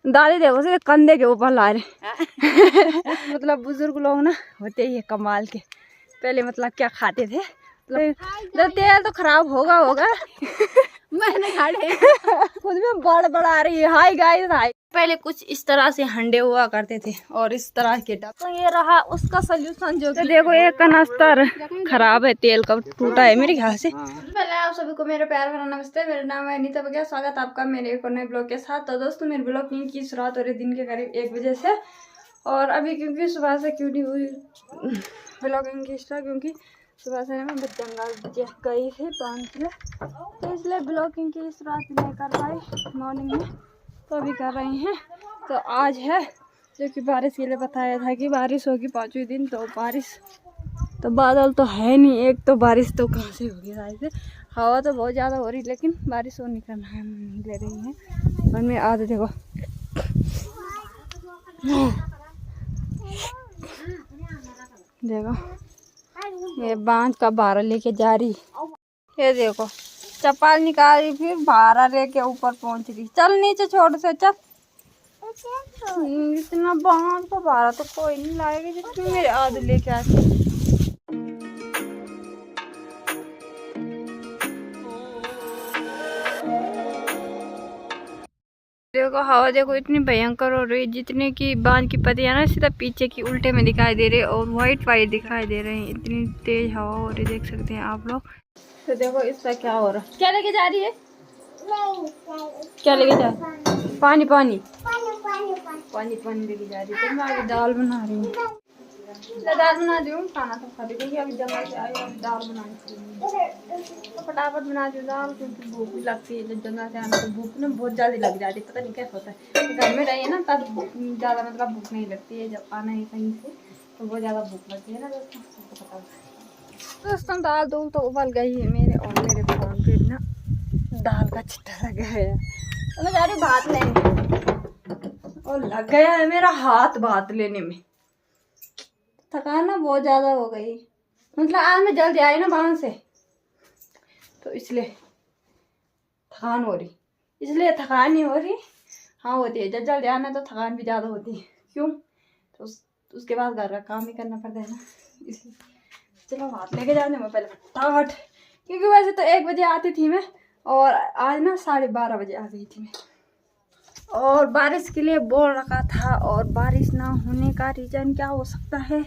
दादी देखो से कंधे के ऊपर ला रहे मतलब बुजुर्ग लोग ना होते ही कमाल के। पहले मतलब क्या खाते थे, मतलब तेल तो खराब होगा मैंने खाड़े खुद में बड़ आ रही है। Hi guys hi. पहले कुछ इस तरह से हंडे हुआ करते थे और इस तरह के डब। तो ये रहा उसका सोल्यूशन जो तो देखो एक कनस्तर खराब है, तेल का टूटा है मेरे ख्याल से। पहले आप सभी को मेरे प्यार भरा नमस्ते, मेरा नाम है अनीता बघेल। स्वागत आपका मेरे एक नए ब्लॉग के साथ। तो दोस्तों मेरे ब्लॉग की शुरुआत हो रही दिन के करीब 1 बजे से, और अभी क्योंकि सुबह से क्यों नहीं हुई ब्लॉगिंग की स्टार्ट, क्योंकि सुबह से मैं जंगल गई थी पहुँच, तो इसलिए ब्लॉगिंग की शुरुआत नहीं कर पाई मॉर्निंग में। तो अभी कर रहे हैं। तो आज है जो कि बारिश के लिए बताया था कि बारिश होगी 5वें दिन। तो बारिश तो बादल तो है नहीं, एक तो बारिश तो कहाँ से होगी शायद। हवा तो बहुत ज़्यादा हो रही, लेकिन बारिश हो नहीं करना ले रही है। और मैं आज देखो ये बांझ का भारा लेके जा रही। ये देखो चप्पल निकाली, फिर भारा लेके ऊपर पहुंच रही। चल नीचे छोड़ से चल। इतना बांझ का भारा तो कोई नहीं लाएगा जितनी मेरे आदमी लेके आते। देखो हवा देखो इतनी भयंकर हो रही है, जितने की बांध की पत्तियां ना सीधा पीछे की उल्टे में दिखाई दे रही है और वाइट दिखाई दे रहे हैं। इतनी तेज हवा हो रही है, देख सकते हैं आप लोग। तो देखो इसका क्या हो रहा है। क्या लेके जा रही है? क्या लेके जा रही है? पानी लेके जा रही है। तो मैं अभी दाल बना रही हूँ। खाना तो खा रही, अभी जंगल से आई, अभी दाल बनानी तो फटाफट बना दी दाल, क्योंकि भूख भी लगती है। जब जंगल से आना तो भूख ना बहुत ज़्यादा लग जाती है, पता नहीं कैसा होता है। घर में रहिए ना तब ज़्यादा मतलब भूख नहीं लगती है, जब आना है कहीं से तो बहुत ज़्यादा भूख लगती है ना दोस्तों, सबको पता है। दोस्तों दाल दूल तो उबल गई है मेरे, और मेरे फोन पे ना दाल का छिट्टा लग गया है। तो मैं जा रही भात लेने, और लग गया है मेरा हाथ भात लेने में। थकान ना बहुत ज़्यादा हो गई, मतलब आज मैं जल्दी आई ना बाहर से, तो इसलिए थकान हो रही। इसलिए थकान नहीं हो रही, हाँ होती है जब जल्दी आना तो थकान भी ज़्यादा होती है। क्यों? तो उसके बाद घर का काम भी करना पड़ता है ना, इसलिए चलो भात लेके जाने में पहले फटाफट। क्योंकि वैसे तो 1 बजे आती थी मैं, और आज ना 12:30 बजे आ गई थी मैं, और बारिश के लिए बोल रखा था। और बारिश ना होने का रीज़न क्या हो सकता है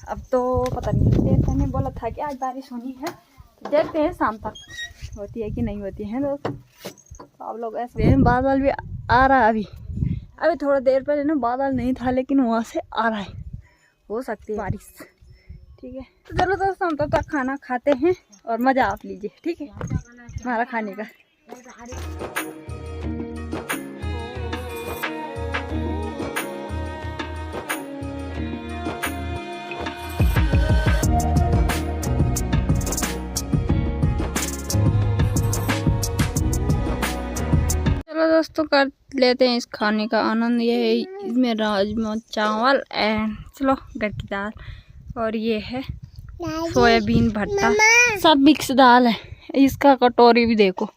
अब तो पता नहीं। देखते ने बोला था कि आज बारिश होनी है, तो देखते हैं शाम तक होती है कि नहीं होती है दोस्तों। तो आप लोग ऐसे बादल भी आ रहा है। अभी थोड़ा देर पहले ना बादल नहीं था, लेकिन वहाँ से आ रहा है, हो सकती है बारिश। ठीक है तो चलो दोस्तों हम तब तक खाना खाते हैं और मज़ा आप लीजिए, ठीक है हमारा खाने का। चलो दोस्तों कर लेते हैं इस खाने का आनंद। ये है इसमें राजमा चावल एंड चलो घर की दाल, और ये है सोयाबीन भट्टा, सब मिक्स दाल है। इसका कटोरी भी देखो,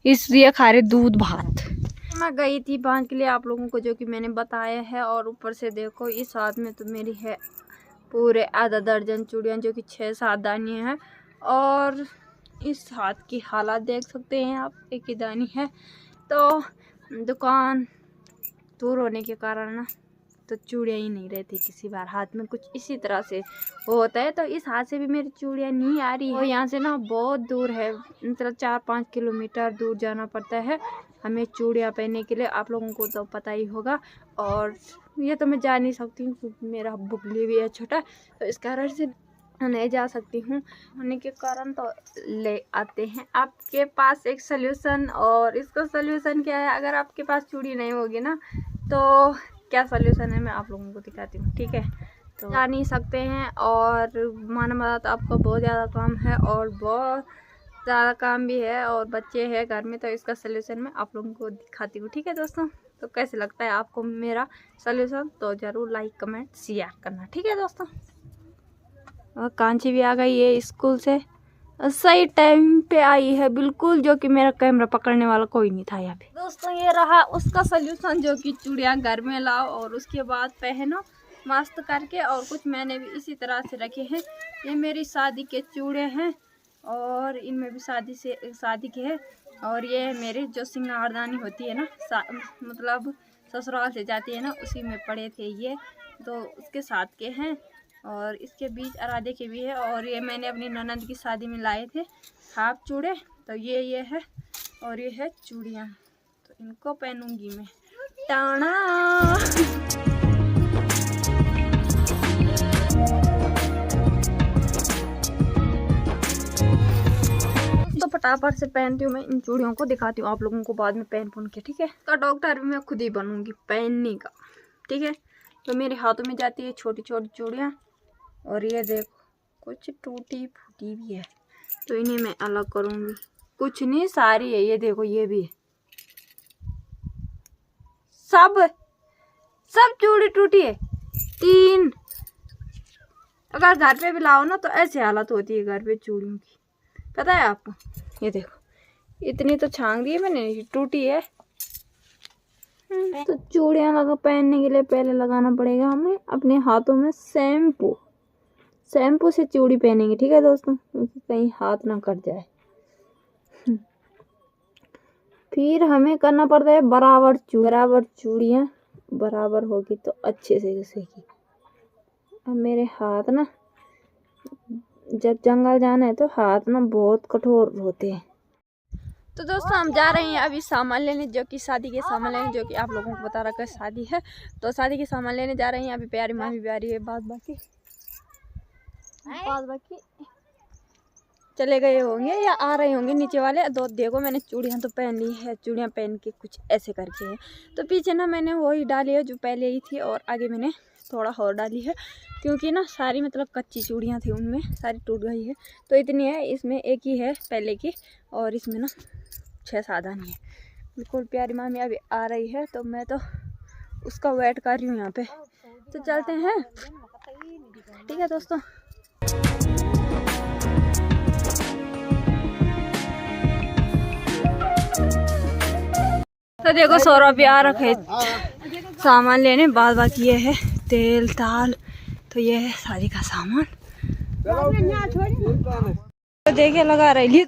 इसलिए खा रहे दूध भात। मैं गई थी बांध के लिए आप लोगों को, जो कि मैंने बताया है। और ऊपर से देखो इस हाथ में तो मेरी है पूरे आधा दर्जन चूड़ियाँ, जो कि 6-7 दानी हैं। और इस हाथ की हालत देख सकते हैं आप, एक ही दानी है। तो दुकान दूर होने के कारण ना तो चूड़ियाँ ही नहीं रहती किसी बार हाथ में, कुछ इसी तरह से होता है। तो इस हाथ से भी मेरी चूड़ियाँ नहीं आ रही है। यहाँ से ना बहुत दूर है, मतलब 4-5 किलोमीटर दूर जाना पड़ता है हमें चूड़ियाँ पहनने के लिए। आप लोगों को तो पता ही होगा। और ये तो मैं जा नहीं सकती हूँ क्योंकि मेरा बुगली भी है छोटा, तो इस कारण से नहीं जा सकती हूँ होने के कारण। तो ले आते हैं आपके पास एक सल्यूशन, और इसका सल्यूशन क्या है, अगर आपके पास चूड़ी नहीं होगी ना तो क्या सल्यूशन है मैं आप लोगों को दिखाती हूँ, ठीक है। तो जा नहीं सकते हैं, और माना माना तो आपका बहुत ज़्यादा काम है, और बहुत ज़्यादा काम भी है, और बच्चे हैं घर में। तो इसका सल्यूशन मैं आप लोगों को दिखाती हूँ, ठीक है दोस्तों। तो कैसे लगता है आपको मेरा सल्यूशन, तो ज़रूर लाइक कमेंट शेयर करना, ठीक है दोस्तों। और कांची भी आ गई है स्कूल से, सही टाइम पे आई है बिल्कुल, जो कि मेरा कैमरा पकड़ने वाला कोई नहीं था यहाँ पे। दोस्तों ये रहा उसका सलूशन, जो कि चूड़ियाँ घर में लाओ और उसके बाद पहनो मस्त करके। और कुछ मैंने भी इसी तरह से रखे हैं। ये मेरी शादी के चूड़े हैं और इनमें भी शादी के हैं। और ये मेरे जो सिंगारदानी होती है ना, मतलब ससुराल से जाती है ना, उसी में पड़े थे ये, तो उसके साथ के हैं। और इसके बीच अराधे के भी है। और ये मैंने अपनी ननद की शादी में लाए थे हाफ चूड़े, तो ये है और ये है चूड़ियाँ, तो इनको पहनूंगी मैं। टाणा तो फटाफट से पहनती हूँ मैं इन चूड़ियों को, दिखाती हूँ आप लोगों को बाद में पहन के, ठीक है। तो डॉक्टर भी मैं खुद ही बनूंगी पहनने का, ठीक है। तो मेरे हाथों में जाती है छोटी छोटी चूड़ियाँ। और ये देखो कुछ टूटी फूटी भी है, तो इन्हें मैं अलग करूँगी। कुछ नहीं, सारी है। ये देखो ये भी है, सब चूड़ी टूटी है। 3 अगर घर पे भी लाओ ना तो ऐसे हालत होती है घर पे चूड़ियों की, पता है आपको। ये देखो इतनी तो छांग दी है मैंने, टूटी है। तो चूड़ियाँ लगा पहनने के लिए पहले लगाना पड़ेगा हमें अपने हाथों में शैम्पू से चूड़ी पहनेंगे, ठीक है दोस्तों, क्योंकि कहीं हाथ ना कट जाए। फिर हमें करना पड़ता है बराबर चूड़ियाँ बराबर होगी तो अच्छे से घिसेगी। अब मेरे हाथ ना, जब जंगल जाना है तो हाथ ना बहुत कठोर होते हैं। तो दोस्तों हम जा रहे हैं अभी सामान लेने, जो कि शादी के सामान लेने, जो कि आप लोगों को बता रखा है शादी है, तो शादी के सामान लेने जा रहे हैं। अभी प्यारी मामी भी आ रही है, बाद बाकी चले गए होंगे या आ रहे होंगे नीचे वाले। तो देखो मैंने चूड़ियाँ तो पहन ली है, चूड़ियाँ पहन के कुछ ऐसे करके है। तो पीछे ना मैंने वही डाली है जो पहले ही थी, और आगे मैंने थोड़ा और डाली है, क्योंकि ना सारी मतलब कच्ची चूड़ियाँ थी, उनमें सारी टूट गई है। तो इतनी है, इसमें एक ही है पहले की, और इसमें ना 6-7 आनी है। बिल्कुल प्यारी मामी अभी आ रही है, तो मैं तो उसका वेट कर रही हूँ यहाँ पे। तो चलते हैं, ठीक है दोस्तों। तो देखो सौरभ भी आ रखे सामान लेने, बाद बाकी ये है तेल ताल, तो ये है शादी का सामान। तो देखे लगा रही,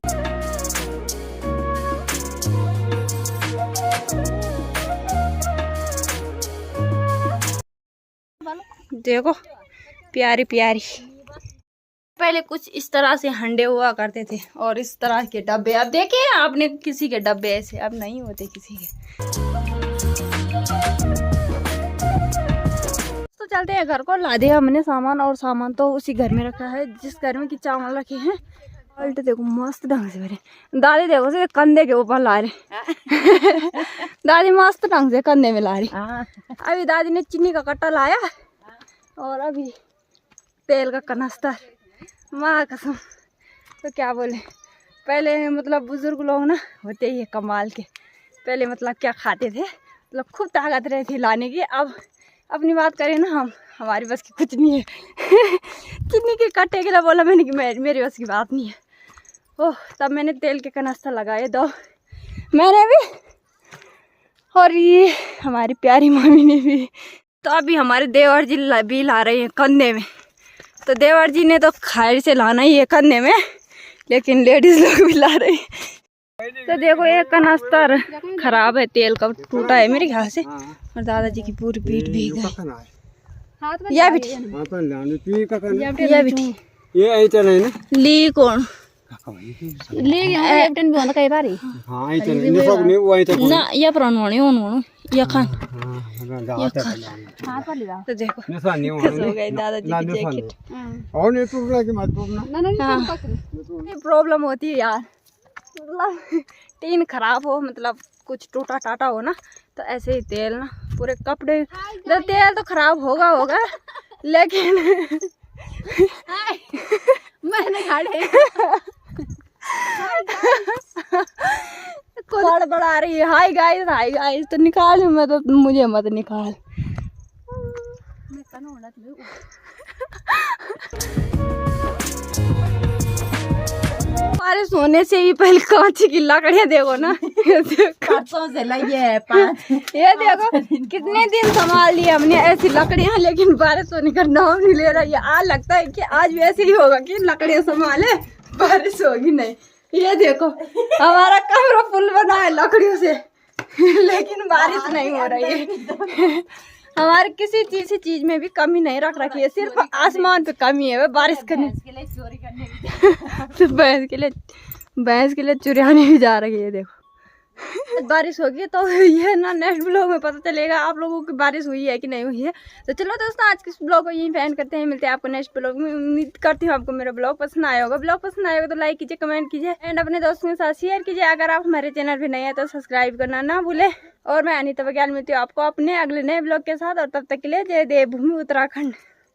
देखो प्यारी प्यारी। पहले कुछ इस तरह से हंडे हुआ करते थे और इस तरह के डब्बे, अब देखे आपने किसी के डब्बे ऐसे अब नहीं होते किसी के। तो चलते हैं घर को, ला दिया हमने सामान, और सामान तो उसी घर में रखा है जिस घर में कि चावल रखे हैं। पलट देखो मस्त ढंग से भरे, दादी देखो से कंधे के ऊपर ला रहे दादी मस्त ढंग से कंधे में ला रही। अभी दादी ने चीनी का कट्टा लाया और अभी तेल का कनस्तर, माँ कसम। तो क्या बोले, पहले मतलब बुजुर्ग लोग ना होते ही कमाल के, पहले मतलब क्या खाते थे, मतलब खूब ताकत रहती लाने की। अब अपनी बात करें ना, हमारी बस की कुछ नहीं है चीनी के कट्टे के लिए बोला मैंने कि मेरी बस की बात नहीं है। ओह, तब मैंने तेल के कनस्तर लगाए 2 मैंने भी, और ये हमारी प्यारी मामी ने भी। तो अभी हमारे देवर जी भी ला रहे हैं कंधे में। तो देवर जी ने तो खैर से लाना ही है कंधे में, लेकिन लेडीज लोग भी ला रही है। तो देखो एक कनस्तर खराब है, तेल का टूटा है मेरे ख्याल से, और दादाजी की पूरी पीठ भीग गई। या बेटी ली कौन ना या पुरानी या खान। तो देखो हो गई दादाजी की जैकेट। ये प्रॉब्लम होती है यार, मतलब टीन खराब हो, मतलब कुछ टूटा टाटा हो ना, तो ऐसे ही तेल ना पूरे कपड़े, तेल तो खराब होगा लेकिन मैंने खाड़े बड़ा रही है। हाय गाइस तो निकाल, मैं तो मुझे मत निकाल। हमारे सोने से ही पहले कांच की लकड़ियाँ देखो ना, परसों से लगी है 5। ये देखो कितने दिन संभाल लिया हमने ऐसी लकड़ियाँ, लेकिन बारिश होने का नाम नहीं ले रहा। ये आज लगता है कि आज भी ऐसे ही होगा कि लकड़ियाँ संभाले, बारिश होगी नहीं। ये देखो हमारा कमरा फुल बना है लकड़ियों से, लेकिन बारिश नहीं हो रही है। हमारे किसी चीज में भी कमी नहीं रख रखी है, सिर्फ आसमान पे कमी है, बारिश करने के लिए चोरी करने भी तो भैंस के लिए चुराने भी जा रही है। देखो बारिश होगी तो ये ना नेक्स्ट ब्लॉग में पता चलेगा आप लोगों की बारिश हुई है कि नहीं हुई है। तो चलो दोस्तों आज के इस ब्लॉग को यहीं पे एंड करते हैं, मिलते हैं आपको नेक्स्ट ब्लॉग में। उम्मीद करती हूँ आपको मेरा ब्लॉग पसंद आया होगा। ब्लॉग पसंद आएगा तो लाइक कीजिए, कमेंट कीजिए एंड अपने दोस्तों के साथ शेयर कीजिए। अगर आप हमारे चैनल पे नए हैं तो सब्सक्राइब करना ना भूले। और मैं अनीता बघेल मिलती हूँ आपको अपने अगले नए ब्लॉग के साथ, और तब तक के लिए जय देवभूमि उत्तराखंड।